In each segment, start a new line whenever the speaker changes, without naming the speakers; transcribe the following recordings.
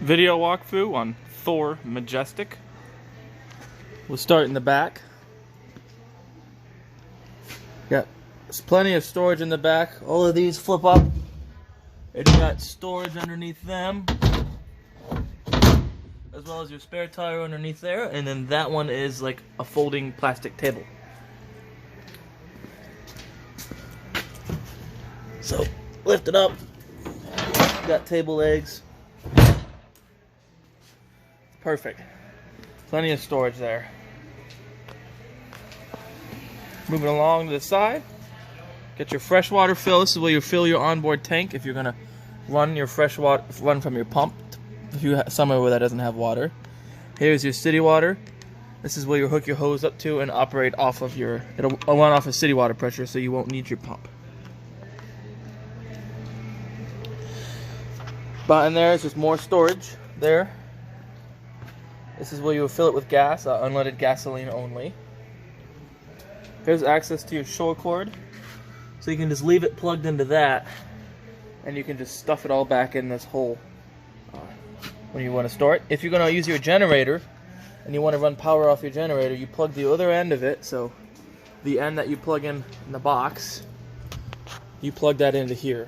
Video walkthrough on Thor Majestic. We'll start in the back. Got plenty of storage in the back. All of these flip up. And you got storage underneath them, as well as your spare tire underneath there. And then that one is like a folding plastic table. So lift it up. Got table legs. Perfect. Plenty of storage there. Moving along to the side. Get your freshwater fill. This is where you fill your onboard tank if you're gonna run your fresh water, run from your pump. If you have somewhere where that doesn't have water. Here's your city water. This is where you hook your hose up to and operate off of your. It'll run off of city water pressure, so you won't need your pump. Behind there is just more storage there. This is where you will fill it with gas, unleaded gasoline only. Here's access to your shore cord. So you can just leave it plugged into that, and you can just stuff it all back in this hole when you want to store it. If you're going to use your generator, and you want to run power off your generator, you plug the other end of it, so the end that you plug in the box, you plug that into here.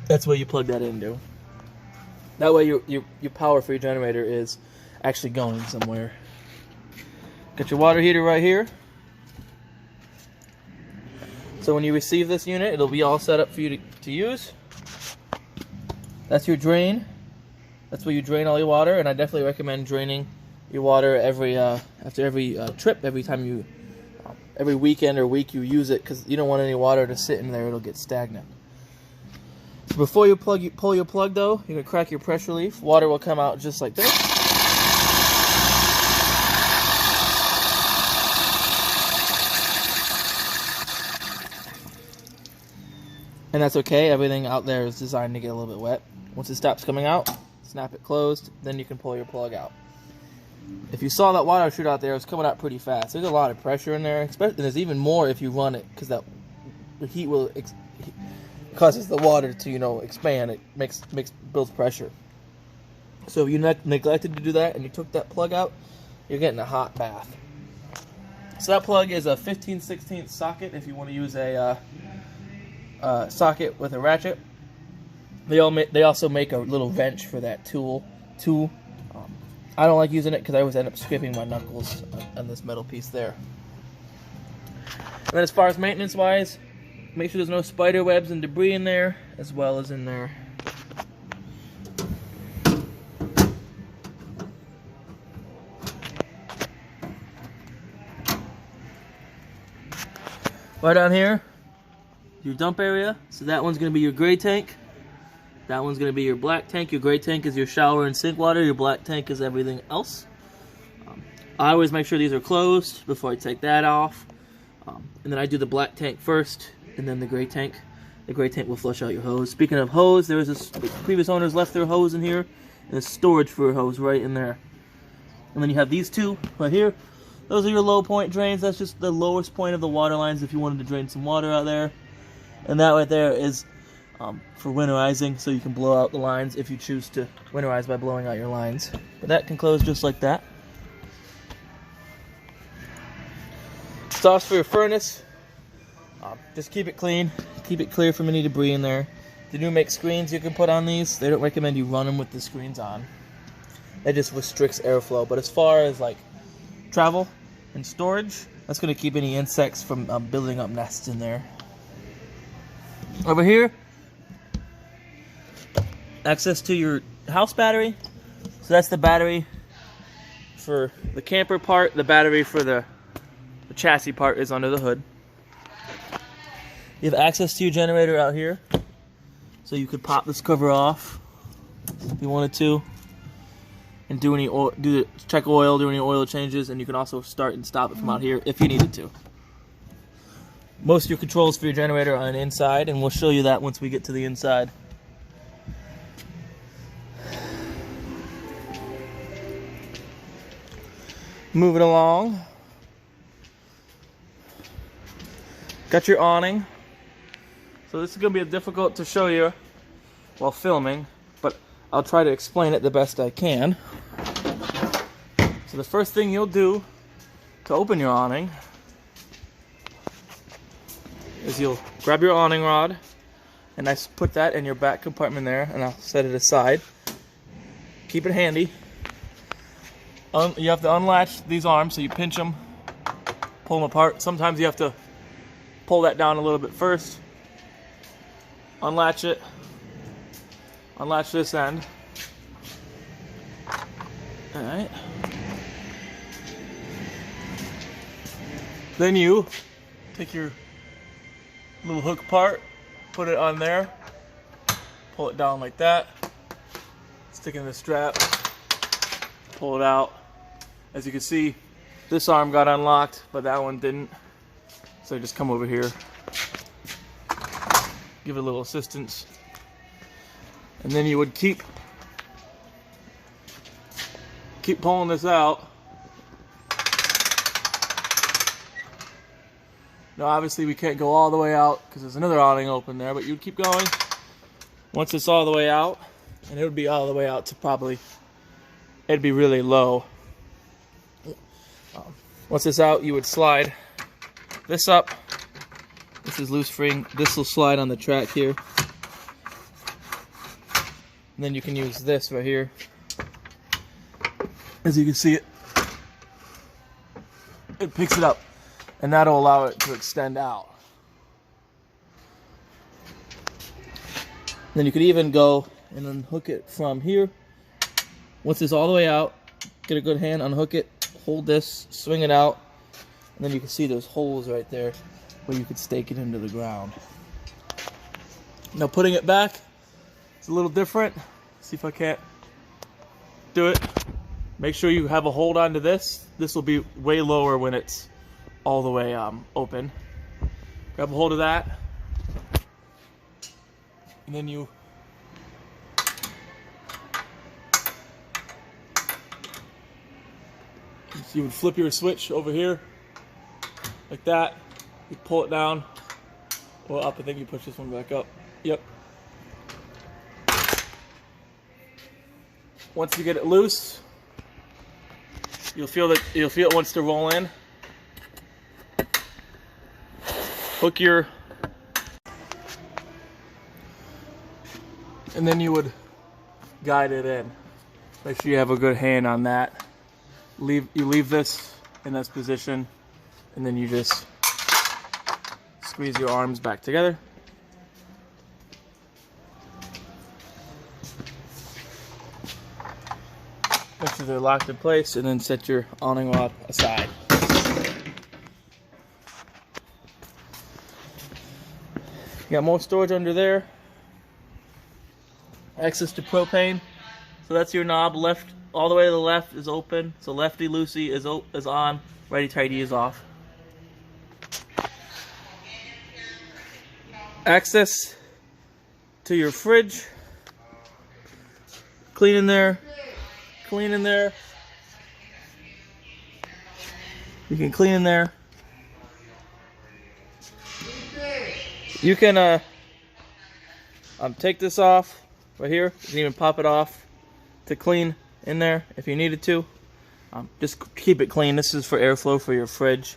That's where you plug that into. That way your power for your generator is actually going somewhere. Got your water heater right here. So when you receive this unit, it'll be all set up for you to use. That's your drain. That's where you drain all your water, and I definitely recommend draining your water after every trip, every weekend or week you use it, because you don't want any water to sit in there; it'll get stagnant. So before you pull your plug, though, you're gonna crack your pressure relief. Water will come out just like this. And that's okay, everything out there is designed to get a little bit wet. Once it stops coming out, snap it closed, then you can pull your plug out. If you saw that water shoot out there, it's coming out pretty fast. There's a lot of pressure in there, and there's even more if you run it, because the heat will causes the water to, expand. It builds pressure. So if you neglected to do that and you took that plug out, you're getting a hot bath. So that plug is a 15/16 socket if you want to use a socket with a ratchet. They also make a little wrench for that tool. I don't like using it because I always end up scraping my knuckles on this metal piece there. And then as far as maintenance wise, make sure there's no spider webs and debris in there, as well as in there. Right down here, your dump area. So that one's going to be your gray tank. That one's going to be your black tank. Your gray tank is your shower and sink water. Your black tank is everything else. I always make sure these are closed before I take that off. And then I do the black tank first, and then the gray tank. The gray tank will flush out your hose. Speaking of hose, there was previous owners left their hose in here, and there's storage for a hose right in there. And then you have these two right here. Those are your low point drains. That's just the lowest point of the water lines if you wanted to drain some water out there. And that right there is for winterizing, so you can blow out the lines if you choose to winterize by blowing out your lines. But that can close just like that. Exhaust for your furnace. Just keep it clean. Keep it clear from any debris in there. They do make screens you can put on these. They don't recommend you run them with the screens on. That just restricts airflow. But as far as like travel and storage, that's going to keep any insects from building up nests in there. Over here, access to your house battery. So that's the battery for the camper part. The battery for the chassis part is under the hood. You have access to your generator out here, so you could pop this cover off if you wanted to, and check oil, do any oil changes, and you can also start and stop it from out here if you needed to. Most of your controls for your generator are on the inside, and we'll show you that once we get to the inside. Moving along. Got your awning. So this is going to be difficult to show you while filming. but I'll try to explain it the best I can. So the first thing you'll do to open your awning is you'll grab your awning rod, and I put that in your back compartment there, and I'll set it aside. Keep it handy. You have to unlatch these arms, so you pinch them, pull them apart. Sometimes you have to pull that down a little bit first. Unlatch it. Unlatch this end. Alright. Then you take your little hook part, put it on there, pull it down like that, stick it in the strap, pull it out. As you can see, this arm got unlocked, but that one didn't. So just come over here, give it a little assistance, and then you would keep pulling this out. Now obviously we can't go all the way out because there's another awning open there, but you'd keep going. Once it's all the way out, and it would be all the way out to probably, it'd be really low. Once it's out, you would slide this up. This is loose spring. This will slide on the track here. And then you can use this right here. As you can see, it picks it up, and that'll allow it to extend out. Then you could even go and unhook it from here. Once it's all the way out, get a good hand, unhook it, hold this, swing it out, and then you can see those holes right there where you could stake it into the ground. Now putting it back, it's a little different. See if I can't do it. Make sure you have a hold onto this. This will be way lower when it's all the way open. Grab a hold of that, and then you would flip your switch over here like that. You pull it down or up. I think you push this one back up. Yep. Once you get it loose, you'll feel it wants to roll in. Hook your, and then you would guide it in. Make sure you have a good hand on that. You leave this in this position, and then you just squeeze your arms back together. Make sure they're locked in place, and then set your awning rod aside. You got more storage under there. Access to propane. So that's your knob. Left, all the way to the left is open. So lefty loosey is on. Righty tighty is off. Access to your fridge. Clean in there. Clean in there. You can clean in there. You can take this off right here. You can even pop it off to clean in there if you needed to. Just keep it clean. This is for airflow for your fridge.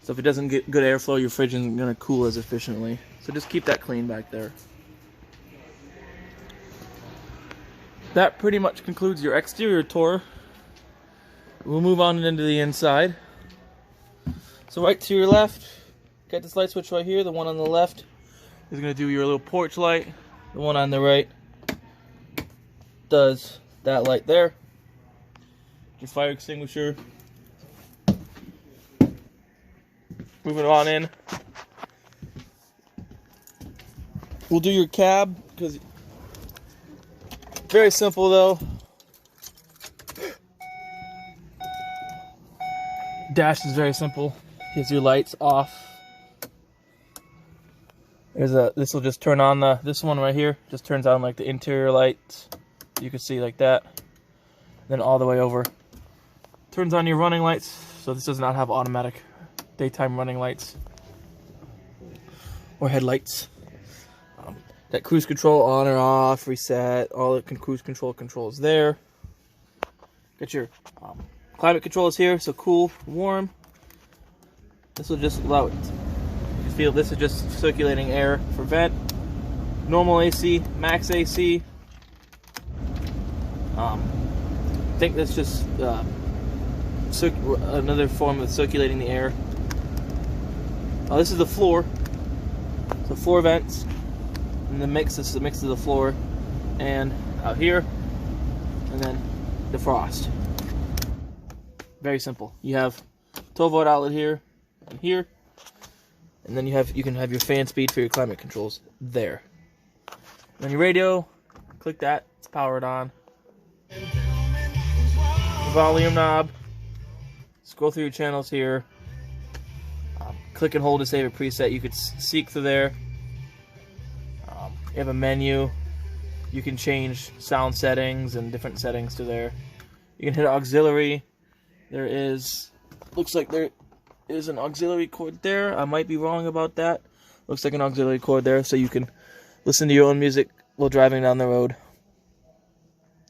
So if it doesn't get good airflow, your fridge isn't going to cool as efficiently. So just keep that clean back there. That pretty much concludes your exterior tour. We'll move on into the inside. So right to your left, got this light switch right here. The one on the left is going to do your little porch light. The one on the right does that light there. Your fire extinguisher. Moving on in. We'll do your cab, because very simple though. Dash is very simple. Here's your lights off. This will just turn on this one right here. Just turns on like the interior lights. You can see like that. Then all the way over. Turns on your running lights. So this does not have automatic daytime running lights or headlights. That cruise control on or off, reset, all the cruise control controls there. Got your climate controls here, so cool, warm. This will just allow it. You can feel this is just circulating air for vent. Normal AC, max AC. I think that's just another form of circulating the air. This is the floor. So 4 vents. And the mix is the mix of the floor and out here, and then defrost. Very simple. You have 12-volt outlet here and here, and then you can have your fan speed for your climate controls there. And then your radio, click that, it's powered on. The volume knob. Scroll through your channels here. Click and hold to save a preset. You could seek through there. You have a menu. You can change sound settings and different settings to there. You can hit auxiliary. There is, looks like there is an auxiliary cord there. I might be wrong about that. Looks like an auxiliary cord there, so you can listen to your own music while driving down the road.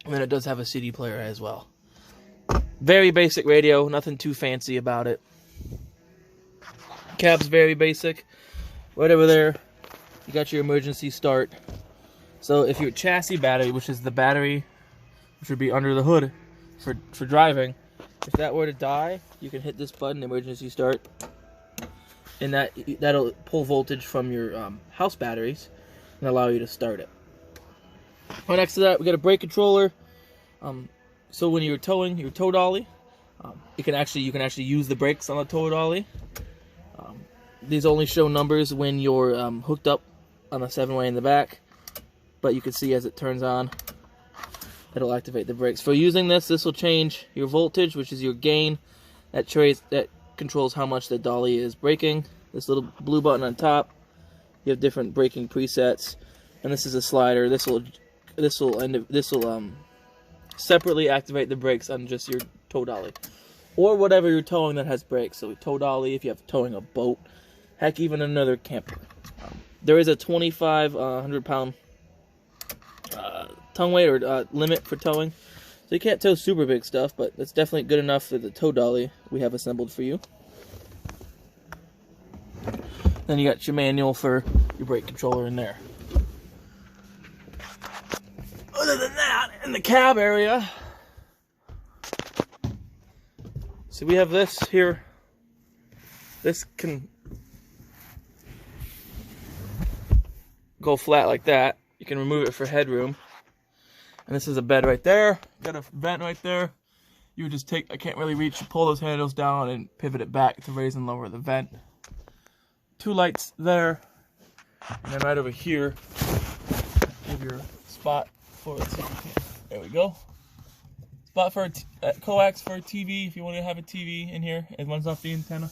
And then it does have a CD player as well. Very basic radio, nothing too fancy about it. Cab's very basic. Right over there, you got your emergency start. So if your chassis battery, which is the battery which would be under the hood for driving, if that were to die, you can hit this button, emergency start, and that'll pull voltage from your house batteries and allow you to start it. Right next to that, we got a brake controller. So when you're towing your tow dolly, you can actually use the brakes on the tow dolly. These only show numbers when you're hooked up on the 7-way in the back, but you can see as it turns on, it'll activate the brakes. For using this will change your voltage, which is your gain. That controls how much the dolly is braking. This little blue button on top, you have different braking presets, and this is a slider. This will separately activate the brakes on just your tow dolly, or whatever you're towing that has brakes. So tow dolly, if you're towing a boat, heck, even another camper. There is a 2,500-pound tongue weight or limit for towing, so you can't tow super big stuff, but it's definitely good enough for the tow dolly we have assembled for you. Then you got your manual for your brake controller in there. Other than that, in the cab area, so we have this here. This can go flat like that. You can remove it for headroom. And this is a bed right there. Got a vent right there. You would just take, I can't really reach, pull those handles down and pivot it back to raise and lower the vent. 2 lights there. And then right over here, give your spot for it. There we go. Spot for a coax for a TV if you want to have a TV in here. It runs off the antenna.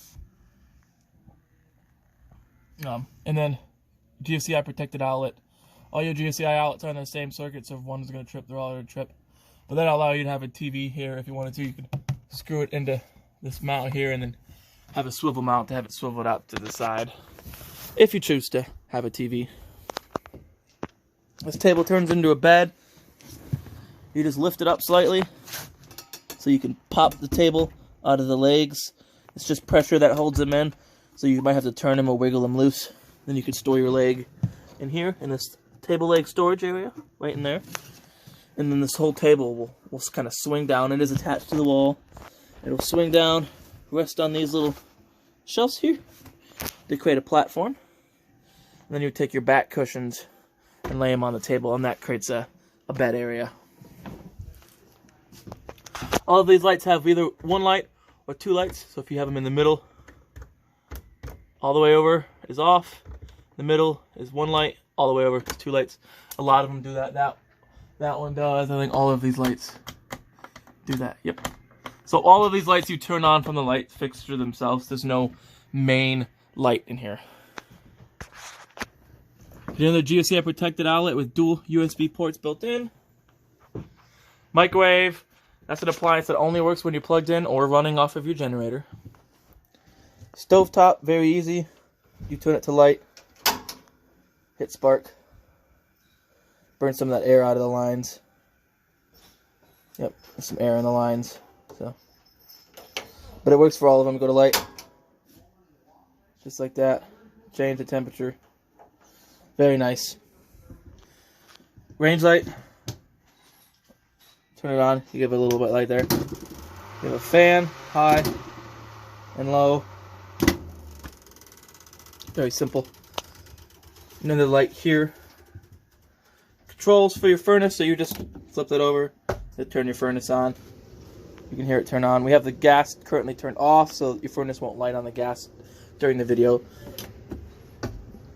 And then GFCI protected outlet. All your GFCI outlets are on the same circuit, so if one is going to trip, they're all going to trip. But that'll allow you to have a TV here if you wanted to. You could screw it into this mount here and then have a swivel mount to have it swiveled out to the side if you choose to have a TV. This table turns into a bed. You just lift it up slightly so you can pop the table out of the legs. It's just pressure that holds them in, so you might have to turn them or wiggle them loose. Then you can store your leg in here in this table leg storage area right in there. And then this whole table will kind of swing down. It is attached to the wall. It'll swing down, rest on these little shelves here to create a platform. And then you take your back cushions and lay them on the table, and that creates a bed area. All of these lights have either 1 light or 2 lights. So if you have them in the middle, all the way over is off. The middle is 1 light, all the way over is 2 lights. A lot of them do that. That one does. I think all of these lights do that. Yep. So all of these lights you turn on from the light fixture themselves. There's no main light in here. Another GFCI protected outlet with dual USB ports built in. Microwave. That's an appliance that only works when you're plugged in or running off of your generator. Stovetop, very easy. You turn it to light, hit spark, burn some of that air out of the lines. Yep, there's some air in the lines. So, but it works for all of them. Go to light, just like that. Change the temperature. Very nice. Range light. Turn it on. You give it a little bit of light there. You have a fan, high and low. Very simple. Another light here. Controls for your furnace, so you just flip that over to turn your furnace on. You can hear it turn on. We have the gas currently turned off, so your furnace won't light on the gas during the video.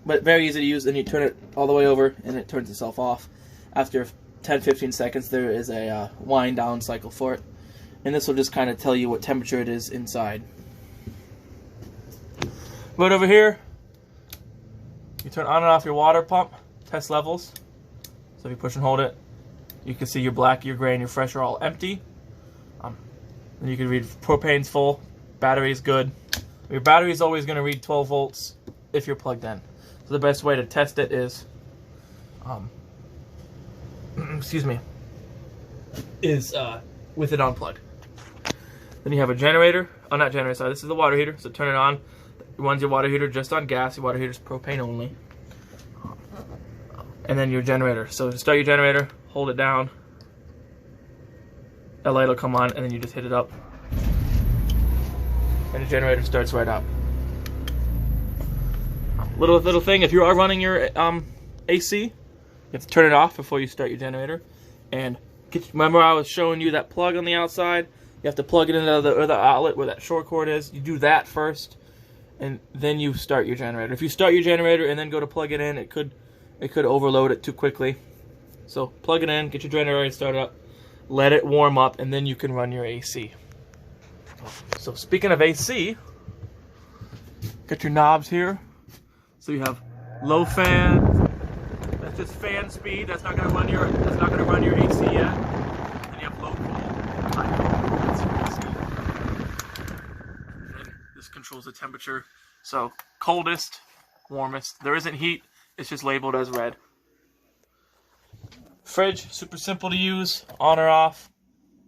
But very easy to use, and you turn it all the way over, and it turns itself off. After 10-15 seconds, there is a wind down cycle for it. And this will just kind of tell you what temperature it is inside. Right over here, you turn on and off your water pump, test levels. So if you push and hold it, you can see your black, your gray, and your fresh are all empty. And you can read propane's full, battery's good. Your battery is always going to read 12 volts if you're plugged in. So the best way to test it is, with it unplugged. Then you have a generator. Oh, not generator, sorry. This is the water heater. So turn it on. It runs your water heater just on gas. Your water heater is propane only. And then your generator. So to start your generator, hold it down. That light will come on, and then you just hit it up. And the generator starts right up. Little thing, if you are running your AC, you have to turn it off before you start your generator. And remember I was showing you that plug on the outside? You have to plug it into the outlet where that short cord is. You do that first, and then you start your generator. If you start your generator and then go to plug it in, it could overload it too quickly. So plug it in, get your generator started up, let it warm up, and then you can run your AC. So speaking of AC, got your knobs here. So you have low fan. That's just fan speed. That's not going to run your AC yet. And you have low cool. That's your AC. And then this controls the temperature. So coldest, warmest. There isn't heat. It's just labeled as red. Fridge, super simple to use. On or off.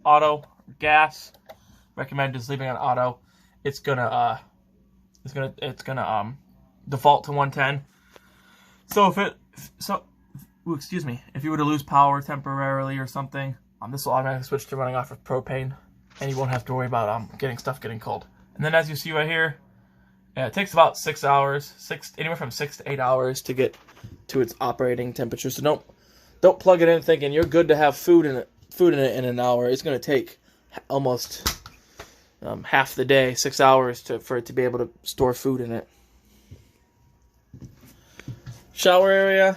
Auto, gas. Recommend just leaving on auto. It's gonna default to 110. So if you were to lose power temporarily or something, this will automatically switch to running off of propane, and you won't have to worry about getting cold. And then as you see right here, it takes about 6 hours, anywhere from 6 to 8 hours to get to its operating temperature. So don't plug it in thinking you're good to have food in it in an hour. It's going to take almost half the day, 6 hours for it to be able to store food in it. Shower area,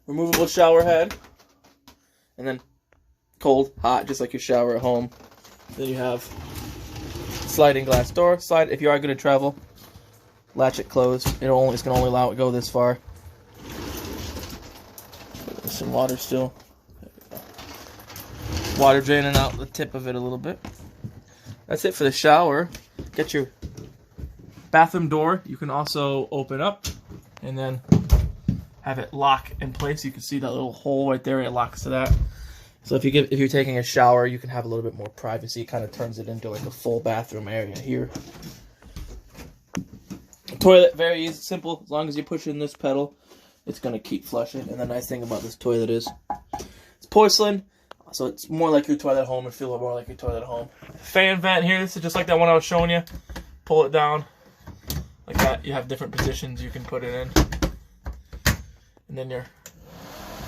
removable shower head, and then cold, hot, just like your shower at home. Then you have sliding glass door. Slide if you are going to travel. Latch it closed. It's going to only allow it to go this far. There's some water still. Water draining out the tip of it a little bit. That's it for the shower. Get your bathroom door. You can also open up and then have it lock in place. You can see that little hole right there. It locks to that. So if you're taking a shower, you can have a little bit more privacy. It kind of turns it into like a full bathroom area here. Toilet, very easy, simple. As long as you push in this pedal, it's going to keep flushing. And the nice thing about this toilet is it's porcelain, so it's more like your toilet at home and feel more like your toilet at home. Fan vent here. This is just like that one I was showing you. Pull it down like that. You have different positions you can put it in. And then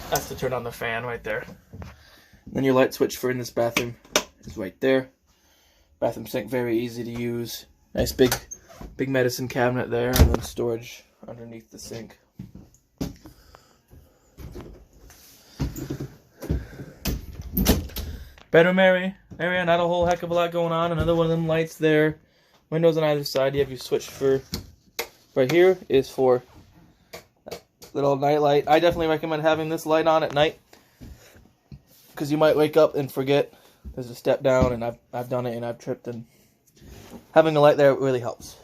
that's to turn on the fan right there. And then your light switch for in this bathroom is right there. Bathroom sink, very easy to use. Nice big medicine cabinet there, and then storage underneath the sink. Bedroom area, not a whole heck of a lot going on. Another one of them lights there. Windows on either side. You have your switch for, right here is for little night light. I definitely recommend having this light on at night, because you might wake up and forget there's a step down, and I've done it and I've tripped, and having a light there really helps.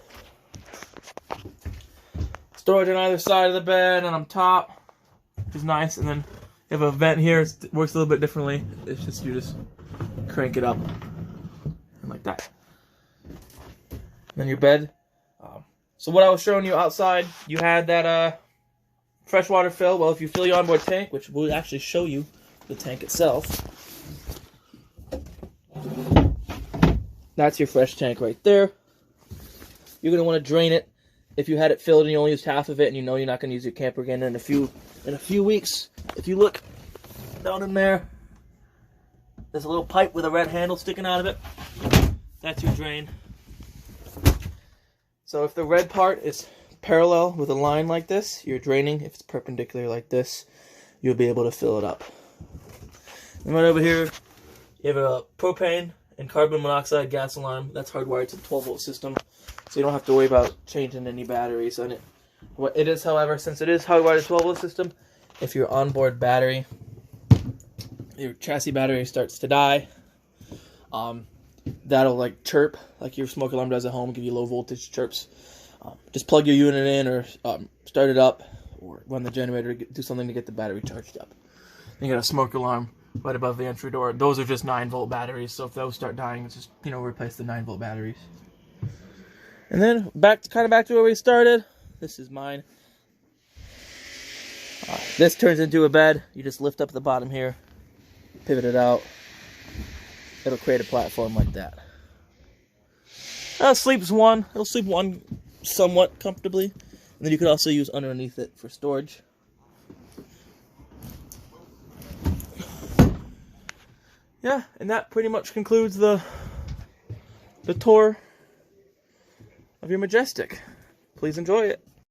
Storage on either side of the bed and on top. which is nice. And then you have a vent here. It works a little bit differently. It's just you just crank it up and like that. And then your bed. So what I was showing you outside, you had that freshwater fill. Well, if you fill your onboard tank, which will actually show you the tank itself, that's your fresh tank right there. You're going to want to drain it. If you had it filled and you only used half of it, and you know you're not going to use your camper again in a few weeks, if you look down in there, there's a little pipe with a red handle sticking out of it. That's your drain. So if the red part is parallel with a line like this, you're draining. If it's perpendicular like this, you'll be able to fill it up. And right over here, you have a propane and carbon monoxide gas alarm. That's hardwired to the 12-volt system, so you don't have to worry about changing any batteries on it. What it is, however, since it is hardwired to 12-volt system, if your onboard battery, your chassis battery starts to die, that'll like chirp, like your smoke alarm does at home, give you low voltage chirps. Just plug your unit in, or start it up, or run the generator, do something to get the battery charged up. You got a smoke alarm right above the entry door. Those are just 9-volt batteries, so if those start dying, it's just, replace the 9-volt batteries. And then back to where we started. This is mine. This turns into a bed. You just lift up the bottom here, pivot it out. It'll create a platform like that. It'll sleep one somewhat comfortably. And then you could also use underneath it for storage. Yeah, and that pretty much concludes the tour of your Majestic. Please enjoy it.